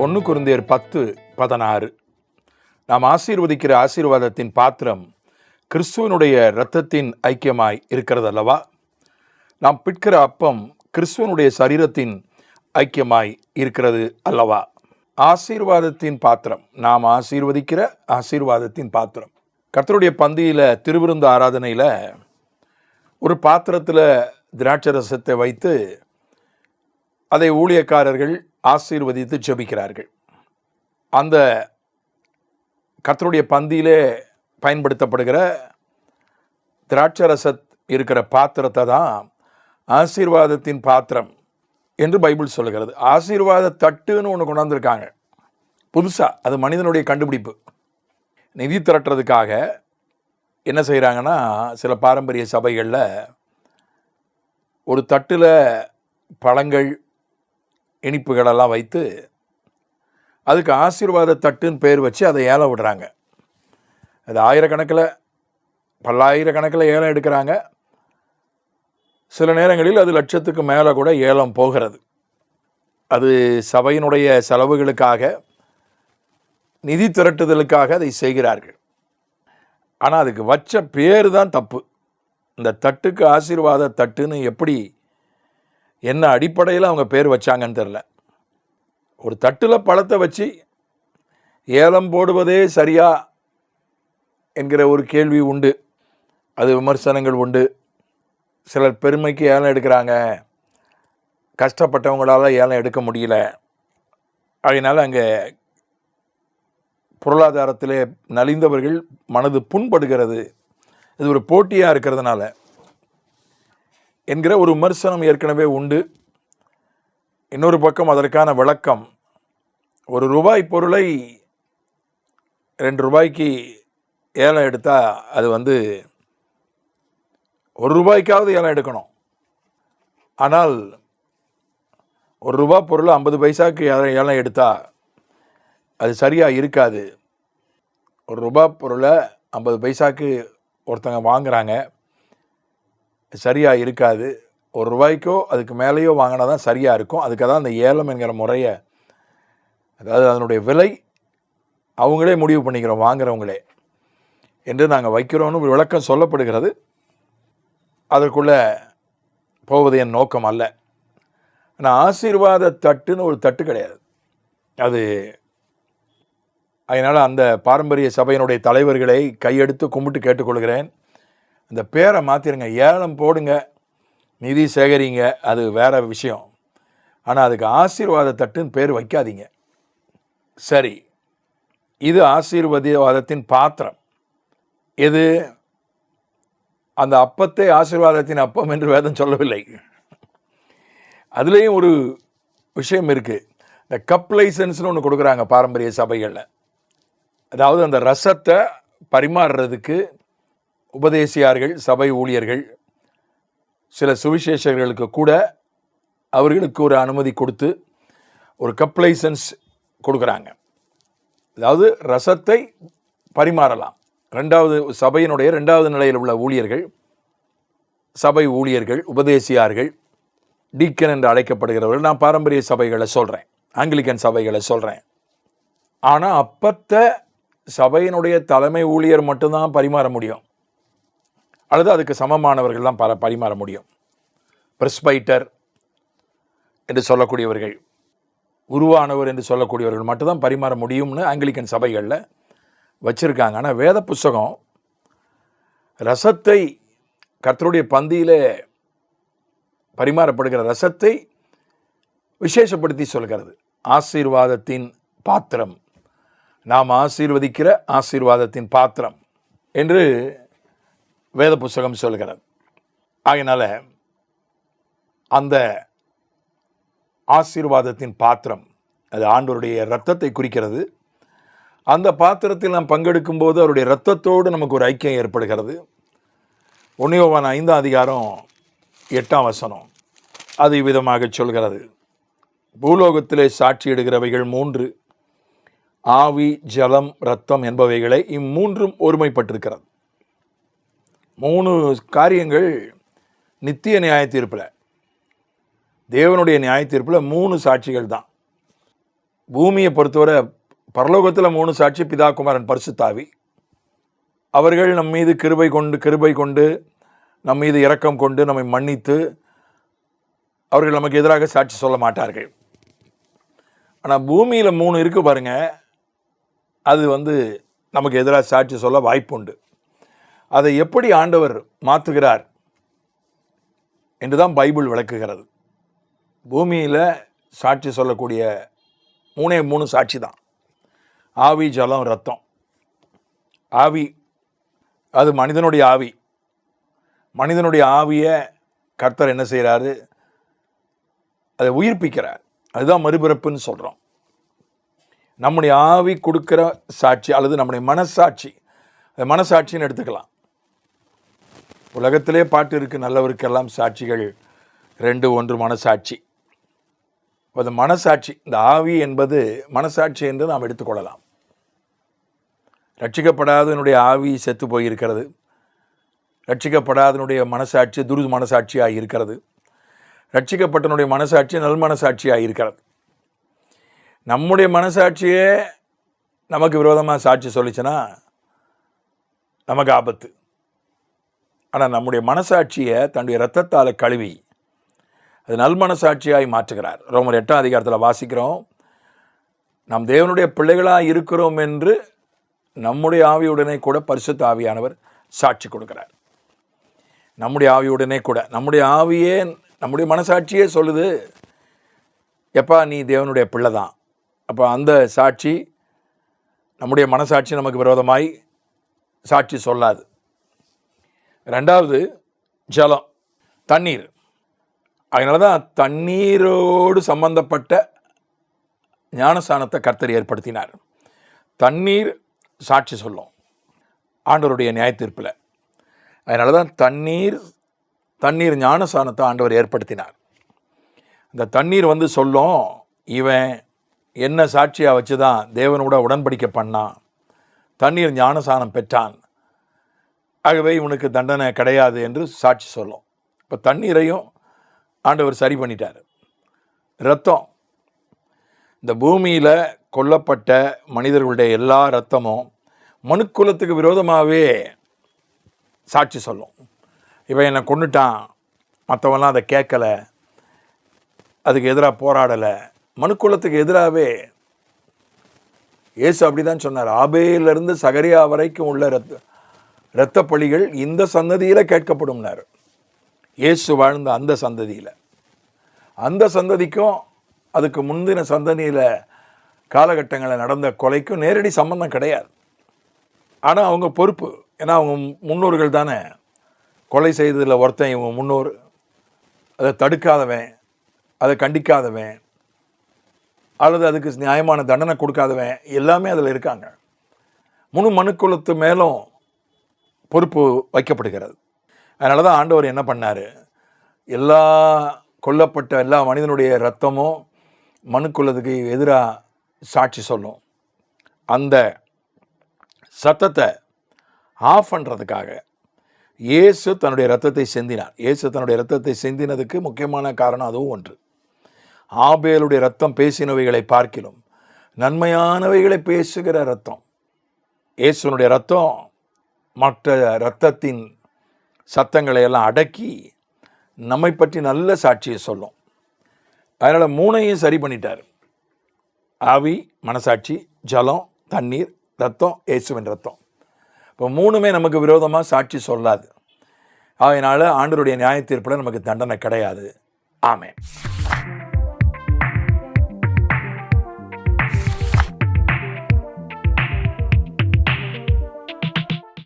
1 கொரிந்தியர் 10:16. நாம் ஆசீர்வதிக்கிற ஆசீர்வாதத்தின் பாத்திரம் கிறிஸ்துவனுடைய இரத்தத்தின் ஐக்கியமாய் இருக்கிறது அல்லவா? நாம் பிட்கிற அப்பம் கிறிஸ்துவனுடைய சரீரத்தின் ஐக்கியமாய் இருக்கிறது அல்லவா? ஆசீர்வாதத்தின் பாத்திரம், நாம் ஆசீர்வதிக்கிற ஆசீர்வாதத்தின் பாத்திரம். கர்த்தருடைய பந்தியில் திருவிருந்து ஆராதனையில் ஒரு பாத்திரத்தில் திராட்சை ரசத்தை வைத்து அதை ஊழியக்காரர்கள் ஆசீர்வதித்து ஜெபிக்கிறார்கள். அந்த கர்த்தருடைய பந்தியிலே பயன்படுத்தப்படுகிற திராட்சை ரசத் இருக்கிற பாத்திரத்தை தான் ஆசீர்வாதத்தின் பாத்திரம் என்று பைபிள் சொல்லுகிறது. ஆசீர்வாத தட்டுன்னு ஒன்று கொண்டு வந்திருக்காங்க புதுசாக. அது மனிதனுடைய கண்டுபிடிப்பு. நிதி திரட்டுறதுக்காக என்ன செய்கிறாங்கன்னா, சில பாரம்பரிய சபைகளில் ஒரு தட்டில் பழங்கள் இனிப்புகளெல்லாம் வைத்து அதுக்கு ஆசீர்வாத தட்டுன்னு பேர் வச்சு அதை ஏலம் விடுறாங்க. அது ஆயிரக்கணக்கில் பல்லாயிரக்கணக்கில் ஏலம் எடுக்கிறாங்க. சில நேரங்களில் அது லட்சத்துக்கு மேலே கூட ஏலம் போகிறது. அது சபையினுடைய செலவுகளுக்காக, நிதி திரட்டுதலுக்காக அதை செய்கிறார்கள். ஆனால் அதுக்கு வச்ச பேர் தான் தப்பு. இந்த தட்டுக்கு ஆசீர்வாத தட்டுன்னு எப்படி, என்ன அடிப்படையில் அவங்க பேர் வச்சாங்கன்னு தெரில. ஒரு தட்டில் பழத்தை வச்சு ஏலம் போடுவதே சரியா என்கிற ஒரு கேள்வி உண்டு. அது விமர்சனங்கள் உண்டு. சிலர் பெருமைக்கு ஏலம் எடுக்கிறாங்க, கஷ்டப்பட்டவங்களால் ஏலம் எடுக்க முடியல, அதனால் அங்கே பொருளாதாரத்திலே நலிந்தவர்கள் மனது புண்படுகிறது, இது ஒரு போட்டியாக இருக்கிறதுனால என்கிற ஒரு விமர்சனம் ஏற்கனவே உண்டு. இன்னொரு பக்கம் அதற்கான விளக்கம், ₹1 பொருளை ₹2 ஏலம் எடுத்தால் அது ₹1 ஏலம் எடுக்கணும். ஆனால் ₹1 பொருள் 50 பைசாவுக்கு ஏலம் எடுத்தால் அது சரியாக இருக்காது. ₹1 பொருளை 50 பைசாவுக்கு ஒருத்தங்க வாங்குகிறாங்க, சரியாக இருக்காது. ₹1 அதுக்கு மேலேயோ வாங்கினா தான் சரியாக இருக்கும். அதுக்கு தான் அந்த ஏலம் என்கிற முறையை, அதாவது அதனுடைய விலை அவங்களே முடிவு பண்ணிக்கிறோம், வாங்குறவங்களே என்று நாங்கள் வைக்கிறோன்னு ஒரு விளக்கம் சொல்லப்படுகிறது. அதற்குள்ளே போவது என் நோக்கம் அல்ல. ஆனால் ஆசீர்வாத தட்டுன்னு ஒரு தட்டு கிடையாது அது. அதனால் அந்த பாரம்பரிய சபையினுடைய தலைவர்களை கையெடுத்து கும்பிட்டு கேட்டுக்கொள்கிறேன், அந்த பேரை மாற்றிடுங்க. ஏலம் போடுங்க, நிதி சேகரிங்க, அது வேறு விஷயம். ஆனால் அதுக்கு ஆசீர்வாத தட்டுன்னு பேர் வைக்காதீங்க. சரி, இது ஆசீர்வாதத்தின் பாத்திரம். எது? அந்த அப்பத்தை ஆசீர்வாதத்தின் அப்பம் என்று வேதம் சொல்லவில்லை. அதுலேயும் ஒரு விஷயம் இருக்குது. இந்த கப் லைசன்ஸ்னு ஒன்று கொடுக்குறாங்க பாரம்பரிய சபைகளில். அதாவது அந்த ரசத்தை பரிமாறுறதுக்கு உபதேசியார்கள், சபை ஊழியர்கள், சில சுவிசேஷர்களுக்கு கூட அவர்களுக்கு ஒரு அனுமதி கொடுத்து ஒரு கப் லைசன்ஸ் கொடுக்குறாங்க. அதாவது ரசத்தை பரிமாறலாம். சபையினுடைய 2வது நிலையில் உள்ள ஊழியர்கள், சபை ஊழியர்கள், உபதேசியார்கள், டீக்கன் என்று அழைக்கப்படுகிறவர்கள், நான் பாரம்பரிய சபைகளை சொல்கிறேன், ஆங்கிலிக்கன் சபைகளை சொல்கிறேன். ஆனால் அப்பத்தை சபையினுடைய தலைமை ஊழியர் மட்டும்தான் பரிமாற முடியும், அல்லது அதுக்கு சமமானவர்கள் தான் பரிமாற முடியும். பிரெஸ்பைட்டர் என்று சொல்லக்கூடியவர்கள், உருவானவர் என்று சொல்லக்கூடியவர்கள் மட்டும்தான் பரிமாற முடியும்னு ஆங்கிலிக்கன் சபைகளில் வச்சுருக்காங்க. ஆனால் வேத புஸ்தகம் ரசத்தை, கர்த்தருடைய பந்தியில் பரிமாறப்படுகிற ரசத்தை விசேஷப்படுத்தி சொல்கிறது. ஆசீர்வாதத்தின் பாத்திரம், நாம் ஆசீர்வதிக்கிற ஆசீர்வாதத்தின் பாத்திரம் என்று வேத புஸ்தகம் சொல்கிறது. ஆகையினால அந்த ஆசீர்வாதத்தின் பாத்திரம், அது ஆண்டவருடைய இரத்தத்தை குறிக்கிறது. அந்த பாத்திரத்தில் நாம் பங்கெடுக்கும் போது அவருடைய இரத்தத்தோடு நமக்கு ஒரு ஐக்கியம் ஏற்படுகிறது. 1 யோவான் 5:8 அது விதமாக சொல்கிறது. பூலோகத்திலே சாட்சியிடுகிறவைகள் 3, ஆவி, ஜலம், இரத்தம் என்பவைகளை இம்மூன்றும் ஒருமைப்பட்டிருக்கிறது. 3 காரியங்கள் நித்திய நியாய தீர்ப்பில், தேவனுடைய நியாய தீர்ப்பில் 3 சாட்சிகள் தான். பூமியை பொறுத்தவரை பரலோகத்தில் 3 சாட்சி, பிதா, குமாரன், பரிசுத்தாவி. அவர்கள் நம் மீது கிருபை கொண்டு நம் மீது இரக்கம் கொண்டு நம்மை மன்னித்து அவர்கள் நமக்கு எதிராக சாட்சி சொல்ல மாட்டார்கள். ஆனால் பூமியில் 3 இருக்கு பாருங்க, அது நமக்கு எதிராக சாட்சி சொல்ல வாய்ப்புண்டு. அதை எப்படி ஆண்டவர் மாற்றுகிறார் என்றுதான் பைபிள் விளக்குகிறது. பூமியில் சாட்சி சொல்லக்கூடிய 3 சாட்சி தான். ஆவி, ஜலம், ரத்தம். ஆவி அது மனிதனுடைய ஆவி. மனிதனுடைய ஆவியை கர்த்தர் என்ன செய்கிறாரு? அதை உயிர்ப்பிக்கிறார். அதுதான் மறுபிறப்புன்னு சொல்கிறோம். நம்முடைய ஆவி கொடுக்குற சாட்சி அல்லது நம்முடைய மனசாட்சி, அது மனசாட்சின்னு எடுத்துக்கலாம். உலகத்திலே பாட்டு இருக்குது, நல்லவருக்கெல்லாம் சாட்சிகள் 2 1 மனசாட்சி. அது மனசாட்சி, இந்த ஆவி என்பது மனசாட்சி என்று நாம் எடுத்துக்கொள்ளலாம். ரட்சிக்கப்படாதனுடைய ஆவி செத்து போயிருக்கிறது. ரட்சிக்கப்படாதனுடைய மனசாட்சி மனசாட்சியாக இருக்கிறது. ரட்சிக்கப்பட்டனுடைய மனசாட்சி நல் மனசாட்சியாக இருக்கிறது. நம்முடைய மனசாட்சியே நமக்கு விரோதமாக சாட்சி சொல்லிச்சுன்னா நமக்கு ஆபத்து. ஆனால் நம்முடைய மனசாட்சியை தன்னுடைய இரத்தத்தால் கழுவி அது நல் மனசாட்சியாய் மாற்றுகிறார். ரோமர் 8ஆம் அதிகாரத்தில் வாசிக்கிறோம், நாம் தேவனுடைய பிள்ளைகளாக இருக்கிறோம் என்று நம்முடைய ஆவியுடனே கூட பரிசுத்த ஆவியானவர் சாட்சி கொடுக்கிறார். நம்முடைய ஆவியுடனே கூட நம்முடைய ஆவியே நம்முடைய மனசாட்சியே சொல்லுது, எப்பா நீ தேவனுடைய பிள்ளை தான். அப்போ அந்த சாட்சி, நம்முடைய மனசாட்சி நமக்கு விரோதமாய் சாட்சி சொல்லாது. 2வது ஜலம், தண்ணீர். அதனால தான் தண்ணீரோடு சம்பந்தப்பட்ட ஞானஸ்நானத்தை கர்த்தர் ஏற்படுத்தினார். தண்ணீர் சாட்சி சொல்லும் ஆண்டவருடைய நியாயத்தீர்ப்பில். அதனால தான் தண்ணீர் ஞானஸ்நானத்தை ஆண்டவர் ஏற்படுத்தினார். அந்த தண்ணீர் சொல்லும், இவன் என்ன சாட்சியாக வச்சு தான் தேவனோட உடன்படிக்கை பண்ணான், தண்ணீர் ஞானஸ்நானம் பெற்றான், ஆகவே இவனுக்கு தண்டனை கிடையாது என்று சாட்சி சொல்லும். இப்போ தண்ணீரையும் ஆண்டவர் சரி பண்ணிட்டார். இரத்தம், இந்த பூமியில் கொல்லப்பட்ட மனிதர்களுடைய எல்லா இரத்தமும் மனுக்குலத்துக்கு விரோதமாகவே சாட்சி சொல்லும். இவன் என்னை கொன்னுட்டான், மற்றவன்லாம் அதை கேட்கலை, அதுக்கு எதிராக போராடலை, மனுக்குலத்துக்கு எதிராகவே. இயேசு அப்படி தான் சொன்னார், ஆபேலிருந்து சகரியா வரைக்கும் உள்ள இரத்த பலிகள் இந்த சந்ததியில் கேட்கப்படும்னார். இயேசு வாழ்ந்த அந்த சந்ததியில், அந்த சந்ததிக்கும் அதுக்கு முந்தின சந்ததியில் காலகட்டங்களில் நடந்த கொலைக்கும் நேரடி சம்பந்தம் கிடையாது. ஆனால் அவங்க பொறுப்பு, ஏன்னா அவங்க முன்னோர்கள் தானே. கொலை செய்ததில் ஒருத்தன் இவங்க முன்னோர், அதை தடுக்காதவன், அதை கண்டிக்காதவன், அல்லது அதுக்கு நியாயமான தண்டனை கொடுக்காதவன், எல்லாமே அதில் இருக்காங்க. முழு மனுக்குலத்து மேலும் பொறுப்பு வைக்கப்படுகிறது. அதனால தான் ஆண்டவர் என்ன பண்ணார், எல்லா கொல்லப்பட்ட எல்லா மனிதனுடைய இரத்தமும் மனுக்குலத்துக்கு எதிராக சாட்சி சொல்லும். அந்த சத்தத்தை ஆஃப் பண்ணுறதுக்காக இயேசு தன்னுடைய இரத்தத்தை சிந்தினார். இயேசு தன்னுடைய இரத்தத்தை சிந்தினதுக்கு முக்கியமான காரணம் அதுவும் ஒன்று. ஆபேலுடைய இரத்தம் பேசினவைகளை பார்க்கிலும் நன்மையானவைகளை பேசுகிற இரத்தம். இயேசுனுடைய இரத்தம் மற்ற இரத்தத்தின் சத்தங்களை எல்லாம் அடக்கி நம்மை பற்றி நல்ல சாட்சியை சொல்லும். அதனால் 3ஐயும் சரி பண்ணிட்டார். ஆவி, மனசாட்சி, ஜலம், தண்ணீர், ரத்தம், இயேசுவின் ரத்தம். இப்போ 3மே நமக்கு விரோதமாக சாட்சி சொல்லாது. அதனால் ஆண்டவருடைய நியாயத்தீர்ப்பில் நமக்கு தண்டனை கிடையாது. ஆமென்.